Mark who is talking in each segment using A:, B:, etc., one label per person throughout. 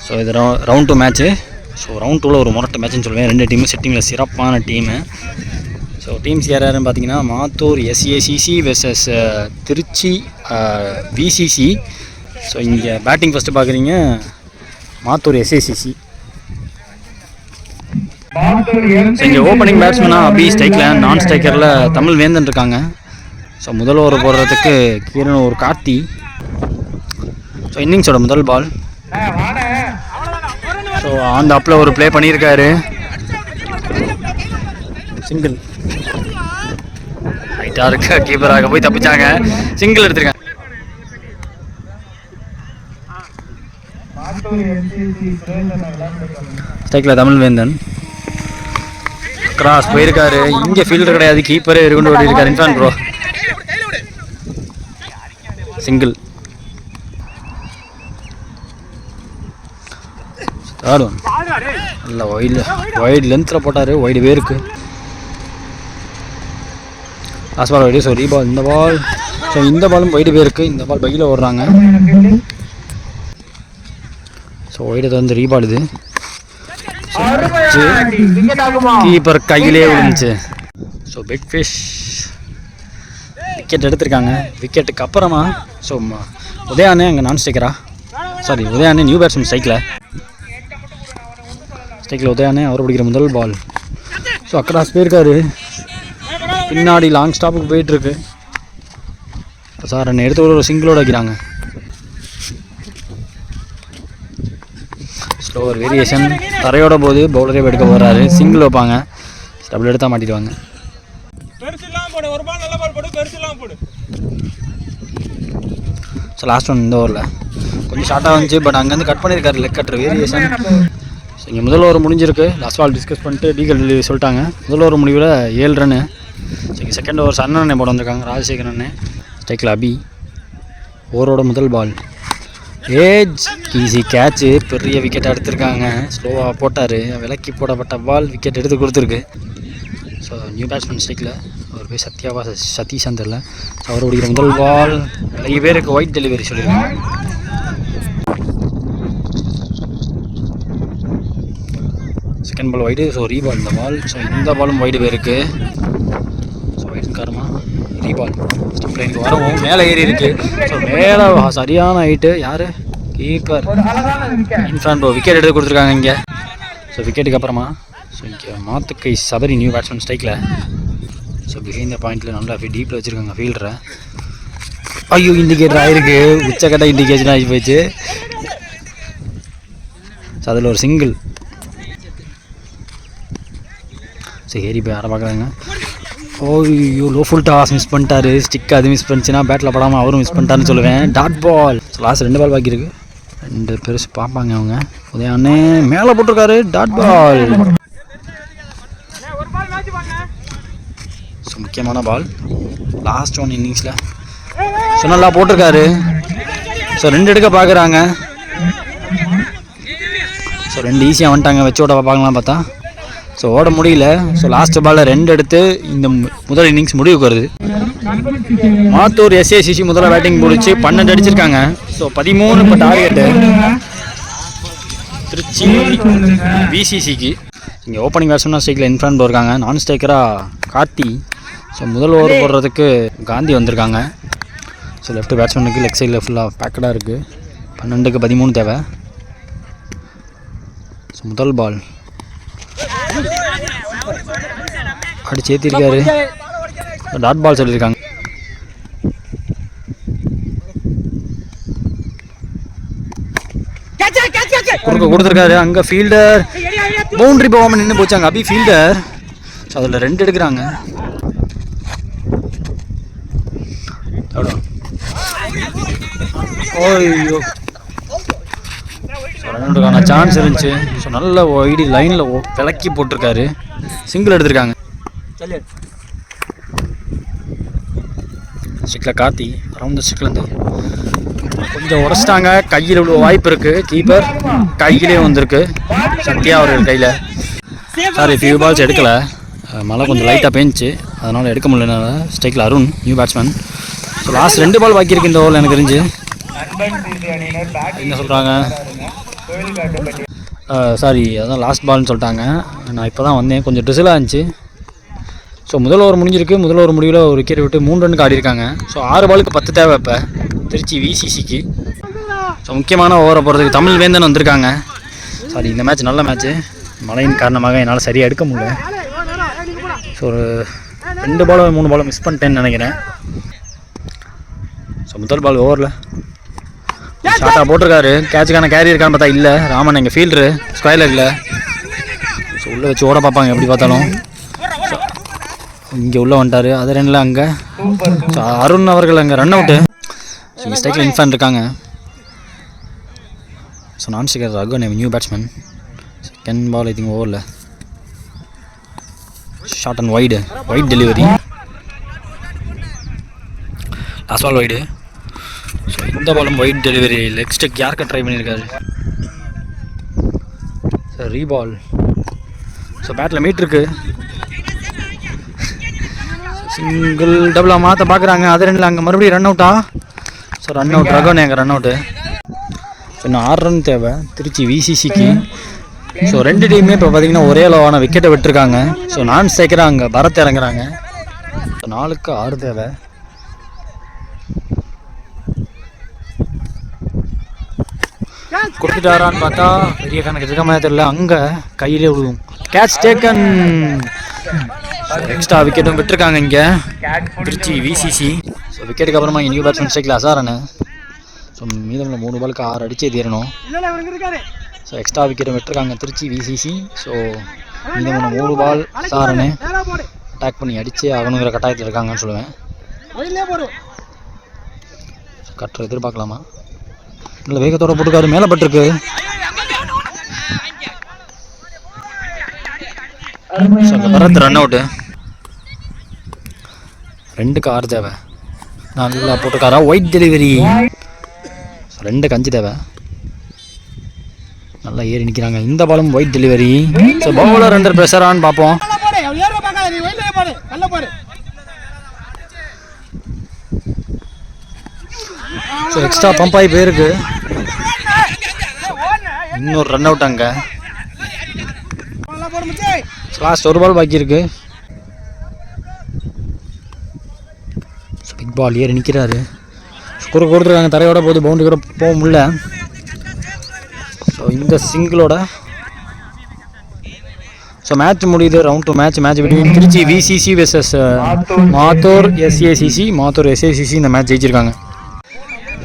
A: So இது round 2 match. So round 2ல் ஒரு முரட்டை மேட்ச்னு சொல்லுவேன். 2 டீமும் செட்டிங்கில் சிறப்பான டீமு. ஸோ டீம்ஸ் யாருன்னு பார்த்தீங்கன்னா Mathur SACC versus Trichy VCC. So இங்கே பேட்டிங் ஃபஸ்ட்டு பார்க்குறீங்க மாத்தூர் SACC. ஸோ இங்கே ஓப்பனிங் பேட்ஸ்மேனாக அபி ஸ்ட்ரைக்கில், நான் ஸ்ட்ரைக்கரில் தமிழ் வேந்தன் இருக்காங்க. ஸோ முதல் ஓவர் போடுறதுக்கு கீரன் ஒரு கார்த்தி. ஸோ இன்னிங்ஸோட முதல் பால். ஸோ அந்த அப்பில் ஒரு ப்ளே பண்ணியிருக்காரு. சிங்கிள் ஹைட்டாக இருக்க கீப்பராக போய் தப்பிச்சாங்க. சிங்கிள் எடுத்திருக்காங்க. ஸ்ட்ரைக்கில் தமிழ் வேந்தன் கிராஸ் போயிருக்காரு. இங்கே ஃபீல்டர் கிடையாது, கீப்பரே கொண்டு ஓடி இருக்காரு. இன்ஃபான் ப்ரோ சிங்கிள். தேர்ட் ஒன் நல்ல வைடு லென்த்தில் போட்டார். வைடு பேருக்கு last ball wide. So reball இந்த பால். ஸோ இந்த பாலும் வைடு பேருக்கு. இந்த பால் பையில் ஓடுறாங்க. ஸோ வைடு வந்து ரீபால். இது கீப்பர் கையிலே விழுந்துச்சு. ஸோ பிக் ஃபிஷ் விக்கெட் எடுத்திருக்காங்க. விக்கெட்டுக்கு அப்புறமா ஸோ உதயானே அங்கே நான் ஸ்ட்ரைக்கரா சாரி உதயானே நியூ பேட்ஸ்மேன் ஸ்ட்ரைக்கில் உதயானே அவர் பிடிக்கிற முதல் பால். ஸோ அக்கடாஸ் போயிருக்காரு. பின்னாடி லாங் ஸ்டாப்புக்கு போயிட்டுருக்கு. சார் என்னை எடுத்து ஒரு சிங்கிளோட வைக்கிறாங்க. ஸ்லோவர் வேரியேஷன் தரையோட போது பவுலரே எடுக்க போகிறாரு. சிங்கிள் வைப்பாங்க. டபுள் எடுத்தால் மாட்டிடுவாங்க. ஸோ லாஸ்ட் ஒன் இந்த ஓவரில் கொஞ்சம் ஷார்ட்டாக வந்துச்சு. பட் அங்கேருந்து கட் பண்ணியிருக்காரு. லெக் கட்டுற வேரியேஷன். ஸோ இங்கே முதல் ஓவர் முடிஞ்சிருக்கு. லாஸ்ட் பால் டிஸ்கஸ் பண்ணிட்டு டீகல் டெலிவரி சொல்லிட்டாங்க. முதல் ஓவர் முடிவில் 7 ரன்னு. ஸோ இங்கே செகண்ட் ஓவர் சன்னண்ணே போட வந்திருக்காங்க. ராஜசேகர் அண்ணே ஸ்ட்ரைக்கில் அபி. ஓவரோட முதல் பால் ஏஜ் ஈஸி கேட்சு. பெரிய விக்கெட் எடுத்திருக்காங்க. ஸ்லோவாக போட்டார். விலக்கி போடப்பட்ட பால் விக்கெட் எடுத்து கொடுத்துருக்கு. ஸோ நியூ பேட்ஸ்மேன் ஸ்ட்ரைக்கில் அவர் போய் சதீஷ் தெரில. ஸோ அவர் பிடிக்கிற முதல் பால் நிறைய பேருக்கு ஒயிட் டெலிவரி சொல்லியிருக்காங்க. Second ball wide. So reball இந்த பால். ஸோ இந்த பாலும் வைடு பேருக்கு. ஸோ வைடு காரமாக ரீபால் ஸ்டம்ப் லைனுக்கு வரவும் மேலே ஏறி இருக்கு. ஸோ மேலே சரியான ஹைட்டு. யார் கீப்பர் இன்ஃப்ரான் விக்கெட் எடுத்து கொடுத்துருக்காங்க இங்கே. ஸோ விக்கெட்டுக்கு அப்புறமா ஸோ இங்கே மாத்துக்கை சபரி நியூ பேட்ஸ்மேன் ஸ்ட்ரைக்கில். ஸோ பிஹைண்ட் த பாயிண்டில் நல்லா டீப்பில் வச்சுருக்காங்க ஃபீல்டரை. ஐயோ இண்டிகேட்டர் ஆகிருக்கு. உச்சக்கட்ட இண்டிகேஷன் ஆகி போயிடுச்சு. ஸோ அதில் ஒரு சிங்கிள். ஸோ ஏறி போய் யாரை பார்க்குறாங்க. ஓய்யோ லோ ஃபுல் டாஸ் மிஸ் பண்ணிட்டாரு. ஸ்டிக் அது மிஸ் பண்ணிச்சுன்னா பேட்டில் படாமல் அவரும் மிஸ் பண்ணிட்டாருன்னு சொல்லுவேன். Dot ball. So last 2 ball பாக்கியிருக்கு. 2 பெருசு பார்ப்பாங்க அவங்க. உதயானே மேலே போட்டிருக்காரு. Dot ball. ஸோ முக்கியமான பால் லாஸ்ட் ஒன் இன்னிங்ஸில். ஸோ நல்லா போட்டிருக்காரு. ஸோ 2 எடுக்க பார்க்குறாங்க. ஸோ 2 ஈஸியாக வந்துட்டாங்க. வச்சு ஓட பார்க்கலாம் பார்த்தா ஸோ ஓட முடியல. ஸோ லாஸ்ட் பாலில் 2 எடுத்து இந்த முதல் இன்னிங்ஸ் முடிவுக்கு வருது. மாத்தூர் SACC முதல்ல பேட்டிங் முடிச்சு 12 அடிச்சிருக்காங்க. ஸோ 13 இப்போ டார்கெட்டு திருச்சி VCCக்கு. இங்கே ஓப்பனிங் பேட்ஸ்மேன் ஸ்ட்ரைக்கில் இன்ஃப்ரான் இருக்காங்க. நான் ஸ்ட்ரைக்கராக கார்த்தி. ஸோ முதல் ஓவர் போடுறதுக்கு காந்தி வந்திருக்காங்க. ஸோ லெஃப்ட் பேட்ஸ்மேனுக்கு லெக் சைடில் ஃபுல்லாக பேக்கடாக இருக்குது. 12க்கு 13 தேவை. ஸோ முதல் பால் அடிச்சு ஏற்றிருக்காரு. டாட் பால் சொல்லியிருக்காங்க. குறுக்க கொடுத்துருக்காரு. அங்கே ஃபீல்டர் பவுண்ட்ரி போகாமல் நின்று போச்சாங்க. அபி ஃபீல்டர். ஸோ அதில் 2 எடுக்கிறாங்க. ஓய்யோ ரன்னுக்கான சான்ஸ் இருந்துச்சு. ஸோ நல்ல ஒய்டி லைனில் விளக்கி போட்டிருக்காரு. சிங்கிள் எடுத்திருக்காங்க. ஸ்டிக்கில் கார்த்தி அரௌண்ட் த ஸ்டிக்லேருந்து கொஞ்சம் உடச்சிட்டாங்க. கையில் இவ்வளோ வாய்ப்பு இருக்குது. கீப்பர் கையிலே வந்திருக்கு. சத்யா அவர் கையில். சாரி ஃபியூ பால்ஸ் எடுக்கலை. மழை கொஞ்சம் லைட்டாக பேஞ்சிச்சு. அதனால் எடுக்க முடியல. ஸ்ட்ரைக்கில் Arun new batsman. So last 2 பால் பாக்கி இருக்கு இந்த ஓவரில். எனக்கு தெரிஞ்சு என்ன சொல்கிறாங்க சாரி, அதான் லாஸ்ட் பால்னு சொல்லிட்டாங்க. நான் இப்போ தான் வந்தேன், கொஞ்சம் ட்ரிசிலாக இருந்துச்சு. ஸோ முதல் ஓவர் முடிஞ்சிருக்கு. முதல் ஓவர் முடிவில் ஒரு விக்கெட் விட்டு 3 ரன்னுக்கு ஆடிருக்காங்க. ஸோ 6 பாலுக்கு 10 தேவை இப்போ திருச்சி விசிசிக்கு. ஸோ முக்கியமான ஓவரை போகிறதுக்கு தமிழ் வேந்தன் வந்திருக்காங்க. சாரி, இந்த மேட்ச் நல்ல மேட்ச்சு. மழையின் காரணமாக என்னால் சரியாக எடுக்க முடியல. ஸோ ஒரு 2 பாலோ 3 பாலோ மிஸ் பண்ணிட்டேன்னு நினைக்கிறேன். ஸோ முதல் பால் ஓவரில் ஷார்ட்டாக போட்டிருக்காரு. கேட்சுக்கான கேரி இருக்கான்னு பார்த்தா இல்லை. ராமன் எங்கள் ஃபீல்டரு ஸ்கொயரில் இல்லை. ஸோ உள்ளே வச்சு ஓட பார்ப்பாங்க எப்படி பார்த்தாலும். இங்கே உள்ளே வந்துட்டார். அது ரெண்டில் அங்கே. ஸோ அருண் அவர்கள் அங்கே ரன் அவுட்டு. ஸோ மிஸ்டேக்கில் இன்ஃபேன் இருக்காங்க. So non striker Raghu new batsman. Second ball I think ஓவரில் short and wide delivery. Last ball wide. So இந்த பாலும் வைட் டெலிவரி. லெக் ஸ்டெக் யாருக்கு ட்ரை பண்ணியிருக்காரு. ஸோ ரீபால். ஸோ பேட்டில் மீட் இருக்கு. சிங்கிள் டபுளாக மாற்ற பார்க்குறாங்க. அது ரெண்டில் அங்கே மறுபடியும் ரன் அவுட்டா. ஸோ ரன் அவுட் ரகோனே அங்கே ரன் அவுட்டு. ஸோ இன்னும் 6 ரன் தேவை திருச்சி விசிசிக்கு. ஸோ 2 டீமே இப்போ பார்த்தீங்கன்னா ஒரே அளவான விக்கெட்டை விட்டுருக்காங்க. ஸோ நான் ஸ்ட்ரைக்கராக அங்கே பரத் இறங்குறாங்க. ஸோ 4க்கு 6 தேவை. கொடுத்துட்டாரான்னு பார்த்தா பெரிய கணக்கு இருக்க மாதிரி தெரியல. அங்கே கையிலே விழுவும். Catch taken. எக்ஸ்ட்ரா விக்கெட்டும் விட்டுருக்காங்க இங்கே திருச்சி விசிசி. ஸோ விக்கெட்டுக்கு அப்புறமா இங்கே நியூ பேட்ஸ்மேன் ஸ்ட்ரைக்கில் அசாரனு. ஸோ மீதமில் 3 பாலுக்கு 6 அடிச்சே தீரணும். ஸோ எக்ஸ்ட்ரா விக்கெட்டும் விட்டுருக்காங்க திருச்சி விசிசி. ஸோ மீதமில் 3 பால் அசாரனு அட்டாக் பண்ணி அடிச்சே ஆகணுங்கிற கட்டாயத்தில் இருக்காங்கன்னு சொல்லுவேன். கட்டுற எதிர்பார்க்கலாமா? இல்லை, வேகத்தோட போட்டுக்காரு. மேலே பட்டிருக்கு. Bharat run out. 2க்கு 6 தேவை. நல்லா போட்டுக்காரா. White delivery. 2க்கு 5 தேவை. நல்லா ஏறி நிற்கிறாங்க. இந்த பாலும் wide delivery. So bowler under ப்ரெஷரான்னு பார்ப்போம். ஸோ எக்ஸ்ட்ரா பம்ப் ஆகி போயிருக்கு. இன்னொரு ரன் அவுட் அங்கே. லாஸ்ட் 1 பால் பாக்கி இருக்கு. பிக் பால் ஏறி நிற்கிறாரு. ஸ்கோர் கொடுத்துருக்காங்க. தரையோட போகுது. பவுண்டரி கூட போக முடியல. ஸோ இந்த சிங்கிளோட ஸோ மேட்ச் முடியுது. Round 2 match between Trichy VCC versus Mathur SACC. Mathur SACC இந்த மேட்ச் ஜெயிச்சிருக்காங்க.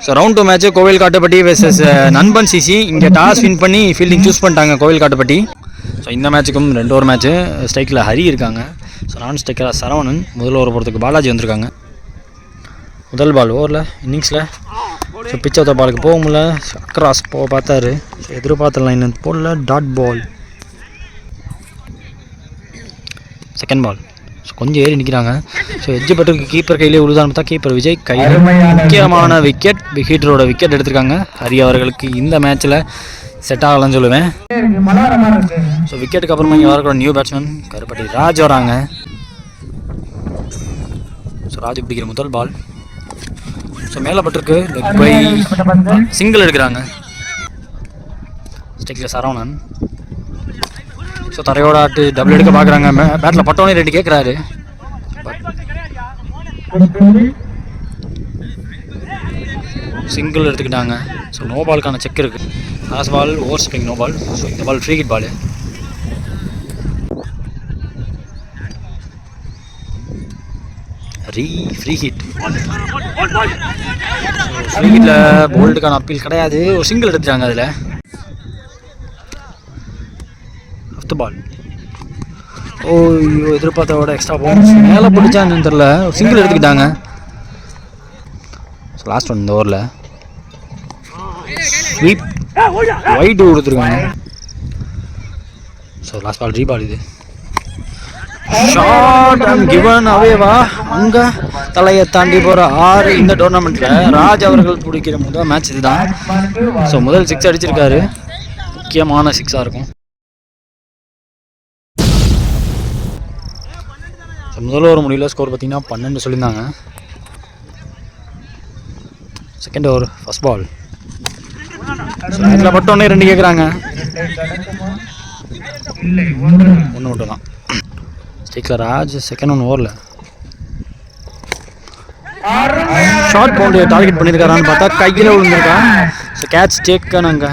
A: So round 2 match Kovil Kattupatti versus Nanban CC. இங்கே டாஸ் வின் பண்ணி ஃபீல்டிங் சூஸ் பண்ணிட்டாங்க கோவில் காட்டுப்பட்டி. ஸோ இந்த மேட்சுக்கும் 2 ஓவர் மேட்ச்சு. ஸ்ட்ரைக்கில் ஹரி இருக்காங்க. ஸோ நான் ஸ்ட்ரைக்கராக சரவணன். முதல் ஓவர் போகிறதுக்கு பாலாஜி வந்திருக்காங்க. முதல் பால் ஓவரில் இன்னிங்ஸில் ஸோ பிச் ஆஃப் த பாலுக்கு போக முடியல. அக்ராஸ் போக பார்த்தாரு. ஸோ எதிர்பார்த்த லைன் போடல. Dot ball. Second ball. So கொஞ்சம் ஏறி நிற்கிறாங்க. ஸோ எட்ஜ் பட்டுக்கு கீப்பர் கையிலே உழுதான்னு பார்த்தா கீப்பர் விஜய் கையில் முக்கியமான விக்கெட். ஹீட்டரோட விக்கெட் எடுத்திருக்காங்க. ஹரி அவர்களுக்கு இந்த மேட்ச்சில் செட் ஆகலன்னு சொல்லுவேன். ஸோ விக்கெட்டுக்கு அப்புறமா இங்கே வரக்கூட நியூ பேட்ஸ்மேன் கருப்பட்டி ராஜ் வராங்க. ஸோ ராஜ் பிடிக்கிற முதல் பால். ஸோ மேலே பட்டிருக்கு. லெக் பை சிங்கிள் எடுக்கிறாங்க. ஸ்டெக்கில் சரவணன். ஸோ தரையோட ஆட்டு டபுள் எடுக்க பார்க்குறாங்க. பேட்டில் பட்டோனே 2 கேட்குறாரு. சிங்கிள் எடுத்துக்கிட்டாங்க. ஸோ நோ பாலுக்கான செக் இருக்குது. லாஸ்ட் பால் ஓவர் ஸ்பிங் நோ பால். ஸோ இந்த ball free hit ball. Free hit. Free ஹிட்டில் போல்டுக்கான அப்பீல் கிடையாது. ஒரு சிங்கிள் எடுத்துட்டாங்க. அதில் 5th பால். ஓய்யோ, எதிர்பார்த்தோட எக்ஸ்ட்ரா பவுன்ஸ் மேலே பிடிச்சான்னு தெரில. சிங்கிள் எடுத்துக்கிட்டாங்க. ஸோ லாஸ்ட் ஒன் இந்த ஓவரில் ஸ்வீப் வைடு கொடுத்துருக்காங்க. So last ball ரீபால். இது ஷார்ட் அண்ட் கிவன் அவேவா. அங்கே தலையை தாண்டி போகிற 6 இந்த டோர்னமெண்ட்டில் ராஜ் அவர்கள் பிடிக்கிற முதல் மேட்ச் இதுதான். ஸோ முதல் 6 அடிச்சிருக்காரு. முக்கியமான 6ஆக இருக்கும். ஸோ முதல் ஓவர் முடியல. ஸ்கோர் பார்த்தீங்கன்னா 12 சொல்லியிருந்தாங்க. Second over first ball. இதில் மட்டும் ஒன்றே 2 கேட்குறாங்க. 1 மட்டும் தான். ஸ்டிக்கில் ராஜ் செகண்ட் ஒன் ஓவரில் ஷார்ட் பவுண்டரி டார்கெட் பண்ணியிருக்காரான்னு பார்த்தா கையில் விழுந்திருக்கான். ஸோ கேட்ச் டேக்கானாங்க.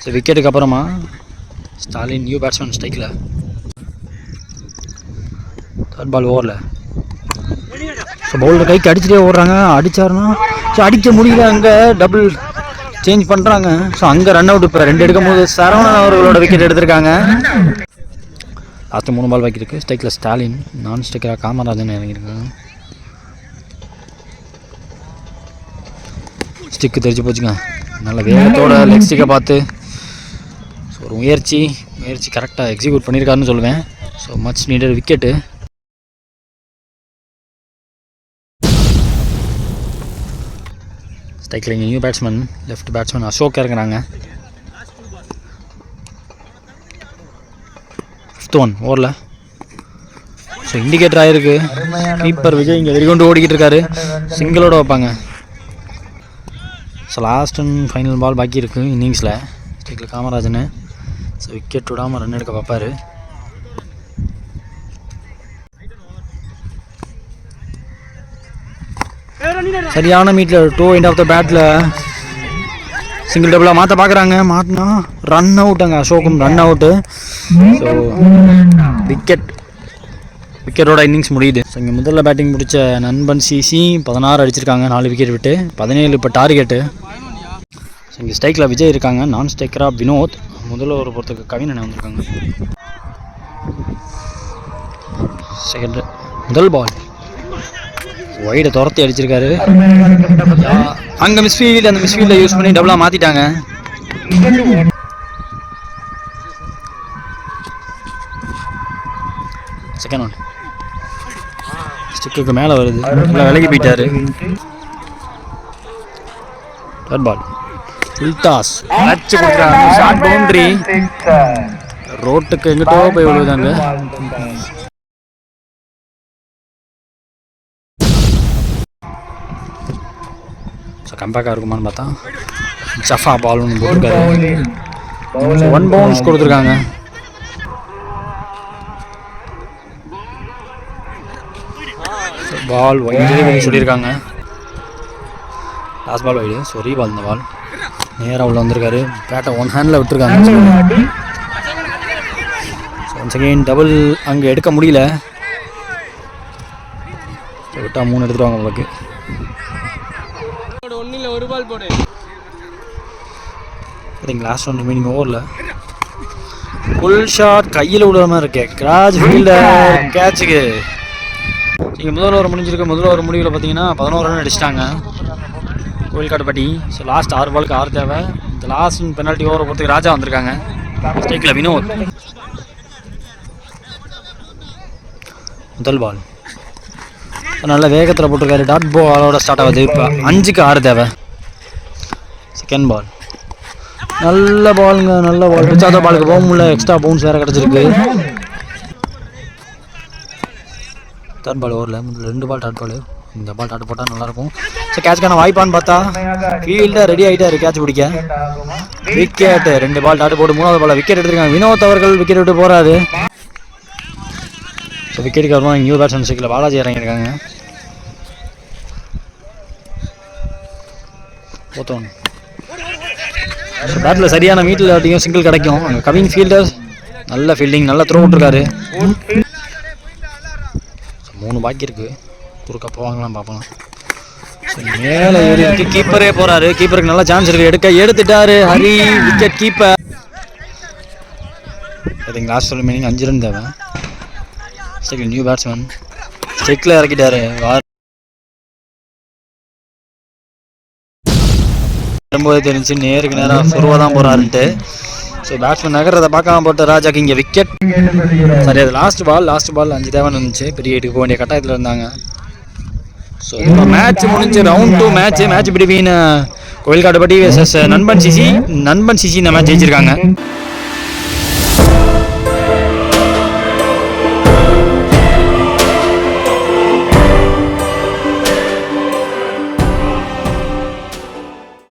A: ஸோ விக்கெட்டுக்கு அப்புறமா ஸ்டாலின் நியூ பேட்ஸ்மேன் ஸ்ட்ரைக்கில். தேர்ட் பால் ஓவரில் ஸோ பவுலர் கைக்கு அடிச்சுட்டே ஓடுறாங்க. அடித்தாருன்னா ஸோ அடிக்க முடியல. அங்கே டபுள் சேஞ்ச் பண்ணுறாங்க. ஸோ அங்கே ரன் அவுட். இப்போ 2 எடுக்கும்போது சரவணன் அவர்களோட விக்கெட் எடுத்திருக்காங்க. லாஸ்ட்டு 3 பால் பாக்கி இருக்குது. ஸ்ட்ரைக்கில் ஸ்டாலின், நான் ஸ்ட்ரைக்கராக காமராஜன் இறங்கியிருக்காங்க. ஸ்டிக்கு தெரிஞ்சு போச்சுங்க. நல்ல வேகத்தோட லெக் ஸ்டிக்கை பார்த்து ஸோ ஒரு முயற்சி கரெக்டாக எக்ஸிக்யூட் பண்ணியிருக்காருன்னு சொல்லுவேன். So much needed wicket. ஸ்ட்ரைக்கில் இங்கே new batsman left batsman Ashok இறங்குறாங்க. 5th ஒன் ஓவரில் ஸோ இண்டிகேட்டர் ஆகிருக்கு. கீப்பர் விஜய் இங்கே வெறிகொண்டு ஓடிக்கிட்டு இருக்காரு. சிங்கிளோட வைப்பாங்க. So last and final ball பாக்கி இருக்குது இன்னிங்ஸில். ஸ்ட்ரைக்கில் காமராஜன் ஸோ விக்கெட் விடாமல் ரன் எடுக்க பார்ப்பார். சரியான மீட்டில் 2 எண்ட் ஆஃப் த பேட்டில் சிங்கிள் டபுளாக மாற்ற பார்க்குறாங்க. மாட்டினா ரன் அவுட்டுங்க. அசோக்கும் ரன் அவுட்டு. ஸோ விக்கெட்டோட இன்னிங்ஸ் முடியுது. ஸோ இங்கே முதல்ல பேட்டிங் முடித்த நண்பன் சிசி 16 அடிச்சிருக்காங்க, 4 விக்கெட் விட்டு 17 இப்போ டார்கெட்டு. ஸோ இங்கே ஸ்ட்ரைக்கில் விஜய் இருக்காங்க, நான் ஸ்ட்ரைக்கராக வினோத், முதல்ல ஒரு பொறுத்துக்கு கவின் வந்திருக்காங்க. செகண்ட் முதல் பால் ஒய்டை துரத்தி அடிச்சிருக்காரு. அங்கே மிஸ்ஃபீல்டு, அந்த மிஸ்ஃபீல்டை யூஸ் பண்ணி டபுளாக மாற்றிட்டாங்க. செகண்ட் ஒன் ஸ்டிக்கு மேலே வருது, விலகி போயிட்டாரு. தேர்ட் பால் ஃபுல் டாஸ் அடிச்சு கொடுக்குறாங்க. ஷார்ட் பவுண்டரி ரோட்டுக்கு எங்கிட்டோ போய் விழுதாங்க. ஸோ கம்பேக்காக இருக்குமான்னு பார்த்தா ஜஃபா பால் ஒன்று போட்டிருக்காரு. 1 பவுன்ஸ் கொடுத்துருக்காங்க. பால் வைடு சொல்லியிருக்காங்க. Last ball wide. So reball இந்த பால் நேராக உள்ள வந்திருக்காரு. பேட்டை 1 ஹேண்டில் விட்டுருக்காங்க. ஸோ ஒன்ஸ் அகெயின் டபுள் அங்கே எடுக்க முடியல. விட்டால் 3 எடுத்துருவாங்க உங்களுக்கு. லாஸ்ட் ஒன் ரிமைனிங் ஓவரில் ஃபுல் ஷாட் கையில் விடுற மாதிரி இருக்கு. கிராஜ் ஃபீல்டர் கேட்சுக்கு. இங்கே முதல் ஓவர் முடிஞ்சிருக்கு. முதல் ஓவர் முடிவில் பார்த்தீங்கன்னா 11 ரன் அடிச்சிட்டாங்க கோயில்காட்டுப்பட்டி. ஸோ லாஸ்ட் 6 பாலுக்கு 6 தேவை. இந்த லாஸ்ட் பெனால்ட்டி ஓவரை பொறுத்துக்கு ராஜா வந்திருக்காங்க. ஸ்ட்ரைக்கில் வினோத். முதல் பால் நல்ல வேகத்தில் போட்டிருக்காரு. டாட் பாலோட ஸ்டார்ட் ஆகுது. இப்போ 5க்கு 6 தேவை. செகண்ட் பால் நல்ல பாலுங்க, நல்ல பால். பிச்சாத பாலுக்கு போக முடியல. எக்ஸ்ட்ரா பவுன்ஸ் வேறு கிடச்சிருக்கு. தேர்ட் பால் ஓவரில் 2 பால் டாட் பால். இந்த பால் டாட் போட்டால் நல்லாயிருக்கும். ஸோ கேட்சுக்கான வாய்ப்பான்னு பார்த்தா ஃபீல்டர் ரெடி ஆகிட்டாரு கேட்ச் பிடிக்க. விக்கெட்டு 2 பால் டாட் போட்டு 3வது பால் விக்கெட் எடுத்துருக்காங்க. வினோத் அவர்கள் விக்கெட் விட்டு போகிறாரு. ஸோ விக்கெட்டுக்கு அப்புறம் நியூ பேட்ஸ்மேன் ஸ்ட்ரைக்கில் பாலாஜி இறங்கியிருக்காங்க. போத்தோன் ஸோ பேட்டில் சரியான மீட்டில் ஆட்டியும் சிங்கிள் கிடைக்கும். அங்கே கவின் ஃபீல்டர் நல்ல ஃபீல்டிங், நல்ல த்ரோ விட்டுருக்காரு. 3 பாக்கி இருக்குது. குறுக்க போவாங்களாம் பார்ப்போம். ஸோ மேலே ஏறி இருக்கு. கீப்பரே போகிறாரு. கீப்பருக்கு நல்ல சான்ஸ் இருக்குது. எடுத்துட்டாரு ஹரி. Wicket keeper. பார்த்தீங்க லாஸ்ட் ஒரு மீனிங் 5 ரன் தேவை. ஸ்ட்ரைக்கில் நியூ பேட்ஸ்மேன் ஸ்ட்ரைக்கில் இறக்கிட்டாரு. வரும்போது தெரிஞ்சு நேருக்கு நேராக சொருவாக தான் போகிறாருன்ட்டு. ஸோ பேட்ஸ்மேன் நகர்றதை பார்க்காம போட்டு ராஜாக்கு இங்கே விக்கெட். சரி, அது லாஸ்ட் பால் 5 தேவைன்னு இருந்துச்சு. பெரிய எடுக்க வேண்டிய கட்டாயத்தில் இருந்தாங்க. ஸோ இப்போ மேட்ச் முடிஞ்சு round 2 match between கோயில்காட்டுப்பட்டி versus Nanban CC இந்த மேட்ச் ஜெயிச்சிருக்காங்க.